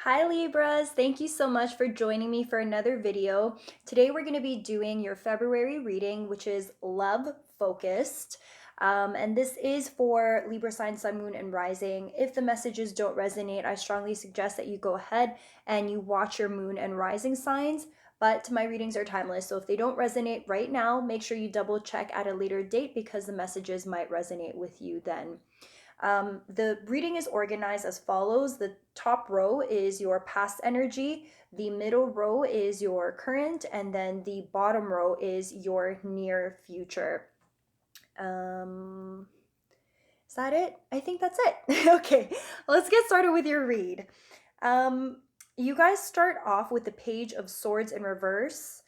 Hi Libras, thank you so much for joining me for another video. Today we're going to be doing your February reading, which is love focused. And this is for Libra sign, sun, moon, and rising. If the messages don't resonate, I strongly suggest that you go ahead and you watch your moon and rising signs. But my readings are timeless, so if they don't resonate right now, make sure you double check at a later date because the messages might resonate with you then. The reading is organized as follows. The top row is your past energy, the middle row is your current, and then the bottom row is your near future. Is that it? I think that's it. Okay, let's get started with your read. You guys start off with the Page of Swords in reverse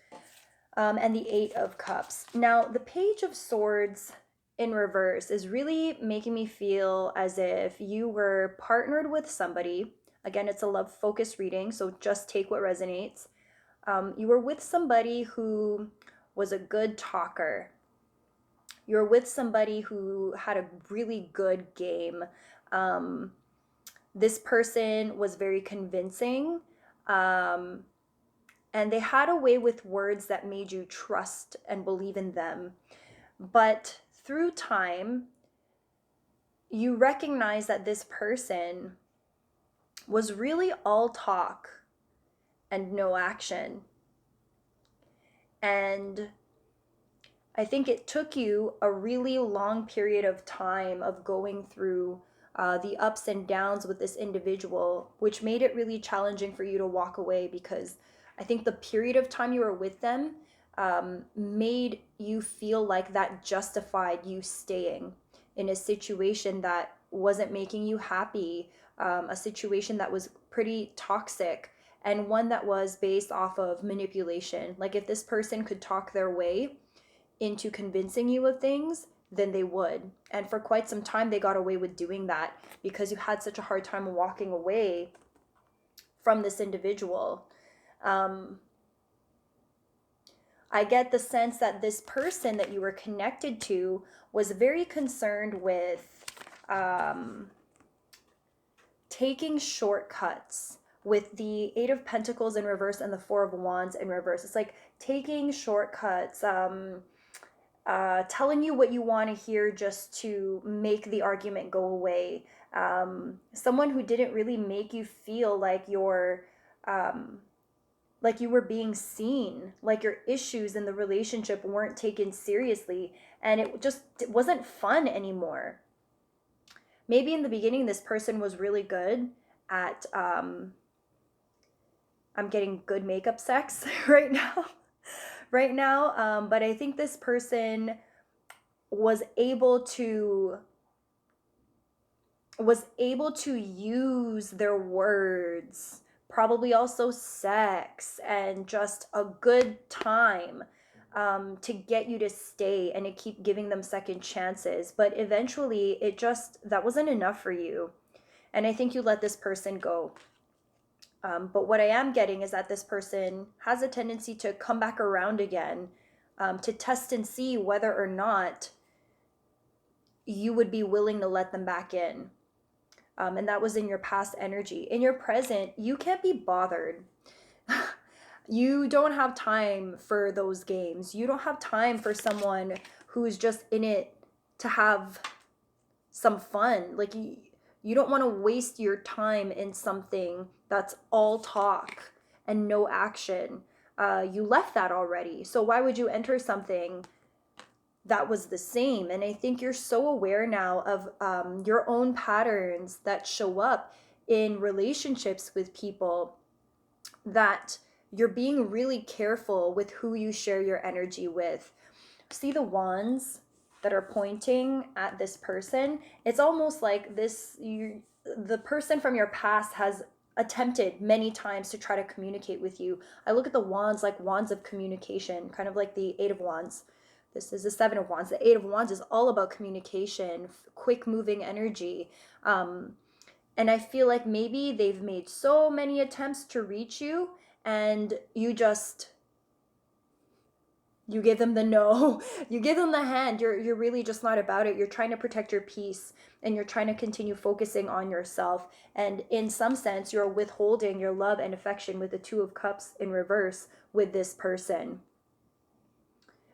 and the Eight of Cups. Now, the Page of Swords in reverse is really making me feel as if you were partnered with somebody. Again, it's a love focused reading, so just take what resonates. You were with somebody who was a good talker. You're with somebody who had a really good game. This person was very convincing. And they had a way with words that made you trust and believe in them. But through time, you recognize that this person was really all talk and no action. And I think it took you a really long period of time of going through the ups and downs with this individual, which made it really challenging for you to walk away because I think the period of time you were with them made you feel like that justified you staying in a situation that wasn't making you happy, a situation that was pretty toxic, and one that was based off of manipulation. Like if this person could talk their way into convincing you of things, then they would. And for quite some time, they got away with doing that because you had such a hard time walking away from this individual. I get the sense that this person that you were connected to was very concerned with taking shortcuts with the Eight of Pentacles in reverse and the Four of Wands in reverse. It's like taking shortcuts, telling you what you want to hear just to make the argument go away. Someone who didn't really make you feel like like you were being seen, like your issues in the relationship weren't taken seriously, and it wasn't fun anymore. Maybe in the beginning, this person was really good at, I'm getting good makeup sex right now. Right now, but I think this person was able to use their words, probably also sex and just a good time, to get you to stay and to keep giving them second chances. But eventually that wasn't enough for you, and I think you let this person go. But what I am getting is that this person has a tendency to come back around again, to test and see whether or not you would be willing to let them back in. And that was in your past energy. In your present, you can't be bothered. You don't have time for those games. You don't have time for someone who's just in it to have some fun. Like you don't want to waste your time in something that's all talk and no action. You left that already. So why would you enter something that was the same? And I think you're so aware now of your own patterns that show up in relationships with people that you're being really careful with who you share your energy with. See the wands that are pointing at this person? It's almost like the person from your past has attempted many times to try to communicate with you. I look at the wands like wands of communication, kind of like the Eight of Wands. This is the Seven of Wands. The Eight of Wands is all about communication, quick moving energy. And I feel like maybe they've made so many attempts to reach you and you just You give them the no. You give them the hand. You're really just not about it. You're trying to protect your peace, and you're trying to continue focusing on yourself. And in some sense, you're withholding your love and affection with the Two of Cups in reverse with this person.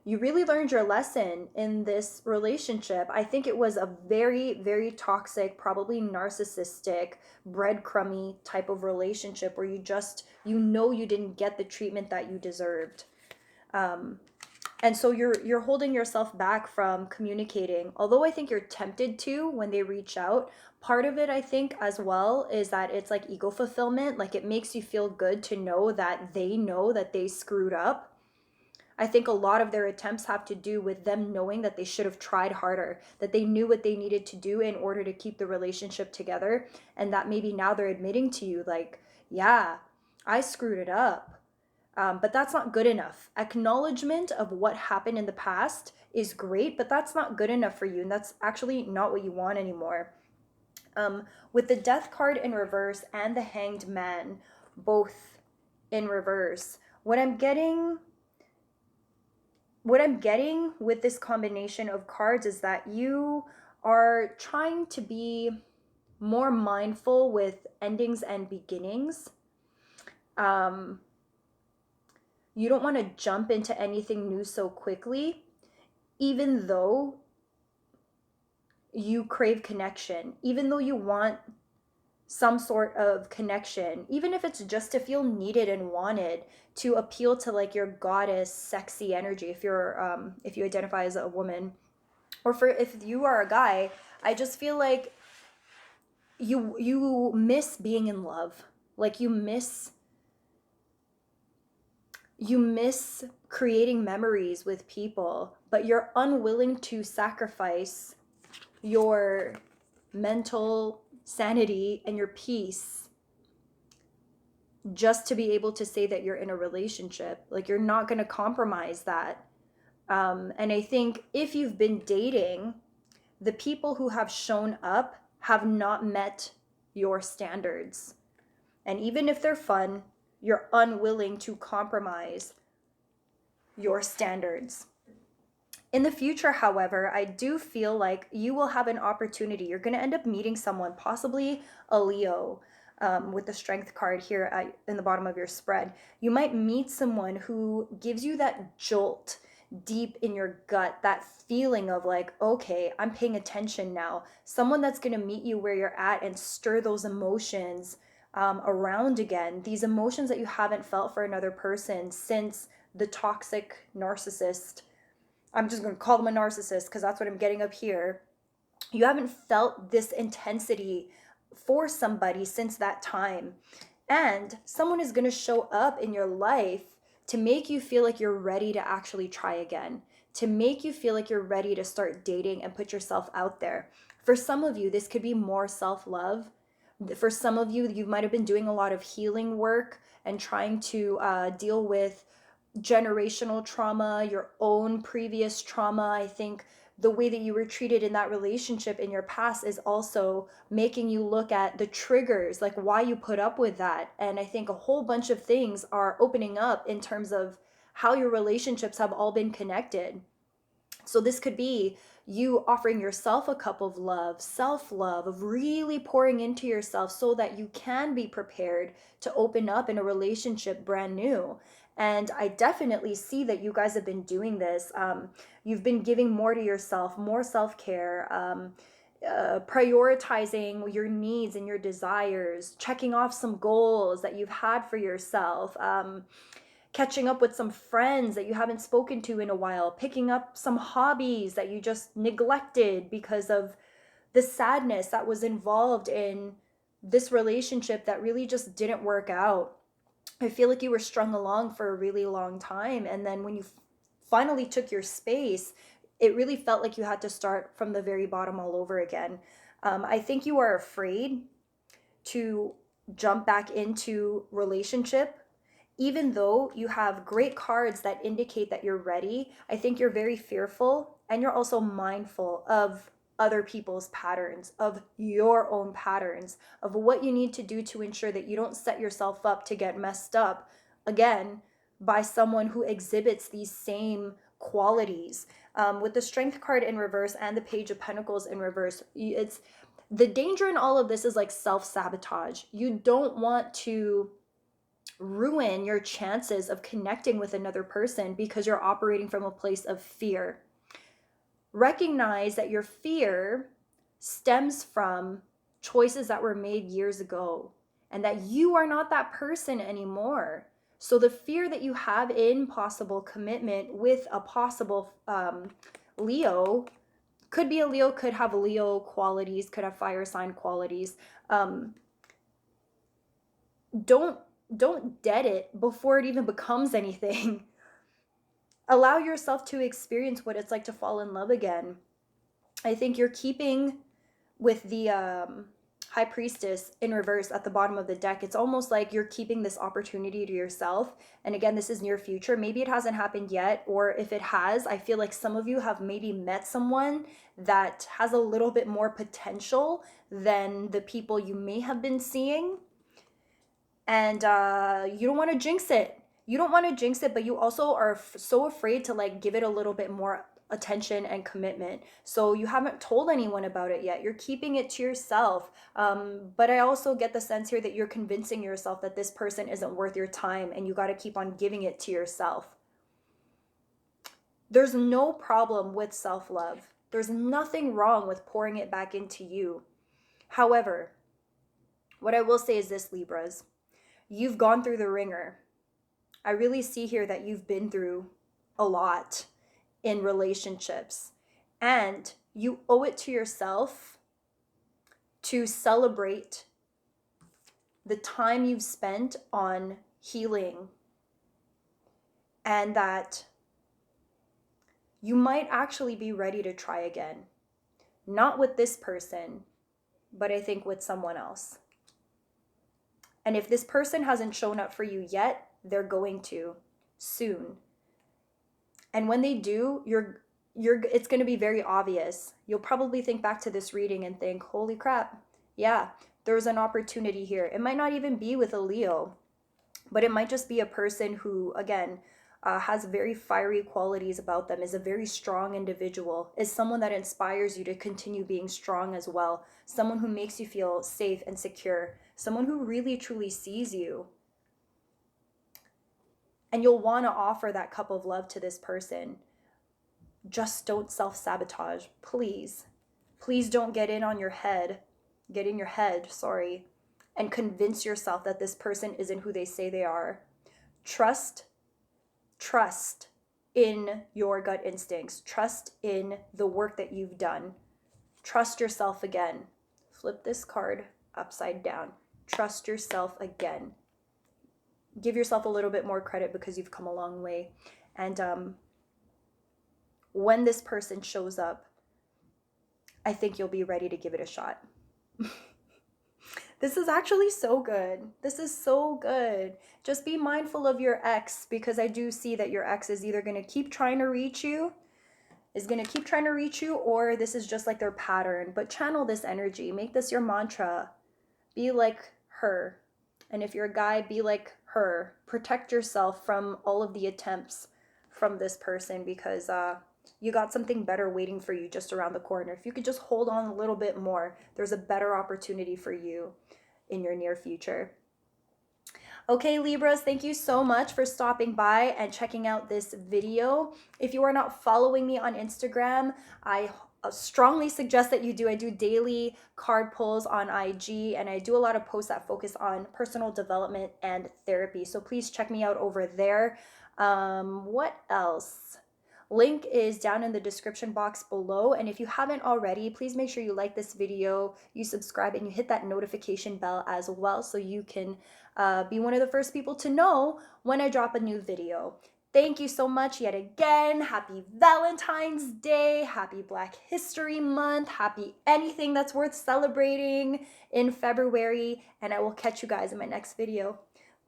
You really learned your lesson in this relationship. I think it was a very, very toxic, probably narcissistic, breadcrumby type of relationship where you didn't get the treatment that you deserved. And so you're holding yourself back from communicating. Although I think you're tempted to when they reach out. Part of it, I think, as well, is that it's like ego fulfillment. Like, it makes you feel good to know that they screwed up. I think a lot of their attempts have to do with them knowing that they should have tried harder, that they knew what they needed to do in order to keep the relationship together, and that maybe now they're admitting to you, like, yeah, I screwed it up. But that's not good enough. Acknowledgement of what happened in the past is great, but that's not good enough for you, and that's actually not what you want anymore. With the Death card in reverse and the Hanged Man both in reverse, what I'm getting with this combination of cards is that you are trying to be more mindful with endings and beginnings. You don't want to jump into anything new so quickly, even though you crave connection, even though you want some sort of connection, even if it's just to feel needed and wanted, to appeal to like your goddess sexy energy if you identify as a woman, or for if you are a guy. I just feel like you miss being in love. Like you miss creating memories with people, but you're unwilling to sacrifice your mental sanity and your peace just to be able to say that you're in a relationship. Like, you're not going to compromise that. And I think if you've been dating, the people who have shown up have not met your standards. And even if they're fun, you're unwilling to compromise your standards. In the future, however, I do feel like you will have an opportunity. You're going to end up meeting someone, possibly a Leo, with the Strength card here in the bottom of your spread. You might meet someone who gives you that jolt deep in your gut, that feeling of like, okay, I'm paying attention now. Someone that's going to meet you where you're at and stir those emotions around again. These emotions that you haven't felt for another person since the toxic narcissist. I'm just going to call them a narcissist because that's what I'm getting up here. You haven't felt this intensity for somebody since that time. And someone is going to show up in your life to make you feel like you're ready to actually try again, to make you feel like you're ready to start dating and put yourself out there. For some of you, this could be more self-love. For some of you, you might have been doing a lot of healing work and trying to deal with generational trauma, your own previous trauma. I think the way that you were treated in that relationship in your past is also making you look at the triggers, like why you put up with that. And I think a whole bunch of things are opening up in terms of how your relationships have all been connected. So this could be you offering yourself a cup of love, self-love, of really pouring into yourself so that you can be prepared to open up in a relationship brand new. And I definitely see that you guys have been doing this. You've been giving more to yourself, more self-care, prioritizing your needs and your desires, checking off some goals that you've had for yourself, catching up with some friends that you haven't spoken to in a while, picking up some hobbies that you just neglected because of the sadness that was involved in this relationship that really just didn't work out. I feel like you were strung along for a really long time. And then when you finally took your space, it really felt like you had to start from the very bottom all over again. I think you are afraid to jump back into relationship. Even though you have great cards that indicate that you're ready, I think you're very fearful, and you're also mindful of other people's patterns, of your own patterns, of what you need to do to ensure that you don't set yourself up to get messed up again by someone who exhibits these same qualities. With the Strength card in reverse and the Page of Pentacles in reverse, it's the danger in all of this is like self-sabotage. You don't want to ruin your chances of connecting with another person because you're operating from a place of fear. Recognize that your fear stems from choices that were made years ago and that you are not that person anymore. So the fear that you have in possible commitment with a possible Leo, could be a Leo, could have Leo qualities, could have fire sign qualities. Don't dead it before it even becomes anything. Allow yourself to experience what it's like to fall in love again. I think you're keeping with the High Priestess in reverse at the bottom of the deck. It's almost like you're keeping this opportunity to yourself. And again, this is near future. Maybe it hasn't happened yet, or if it has, I feel like some of you have maybe met someone that has a little bit more potential than the people you may have been seeing. And you don't want to jinx it. You don't want to jinx it, but you also are so afraid to like give it a little bit more attention and commitment. So you haven't told anyone about it yet. You're keeping it to yourself. But I also get the sense here that you're convincing yourself that this person isn't worth your time, and you got to keep on giving it to yourself. There's no problem with self-love. There's nothing wrong with pouring it back into you. However, what I will say is this, Libras. You've gone through the ringer. I really see here that you've been through a lot in relationships, and you owe it to yourself to celebrate the time you've spent on healing, and that you might actually be ready to try again. Not with this person, but I think with someone else. And if this person hasn't shown up for you yet, they're going to soon. And when they do, it's going to be very obvious. You'll probably think back to this reading and think, holy crap, yeah, there's an opportunity here. It might not even be with a Leo, but it might just be a person who, again, has very fiery qualities about them, is a very strong individual, is someone that inspires you to continue being strong as well, someone who makes you feel safe and secure, someone who really truly sees you. And you'll want to offer that cup of love to this person. Just don't self-sabotage, please. Please don't get in your head, and convince yourself that this person isn't who they say they are. Trust in your gut instincts. Trust in the work that you've done. Trust yourself again. Flip this card upside down. Trust yourself again. Give yourself a little bit more credit because you've come a long way. And when this person shows up, I think you'll be ready to give it a shot. This is actually so good. This is so good. Just be mindful of your ex, because I do see that your ex is either going to keep trying to reach you, or this is just like their pattern. But channel this energy. Make this your mantra. Be like her. And if you're a guy, be like her. Protect yourself from all of the attempts from this person, because you got something better waiting for you just around the corner. If you could just hold on a little bit more, there's a better opportunity for you in your near future. Okay, Libras, thank you so much for stopping by and checking out this video. If you are not following me on Instagram, I strongly suggest that you do. I do daily card pulls on IG, and I do a lot of posts that focus on personal development and therapy. So please check me out over there. What else? Link is down in the description box below. And if you haven't already, please make sure you like this video, you subscribe, and you hit that notification bell as well, so you can be one of the first people to know when I drop a new video. Thank you so much yet again. Happy Valentine's Day. Happy Black History Month. Happy anything that's worth celebrating in February. And I will catch you guys in my next video.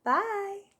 Bye.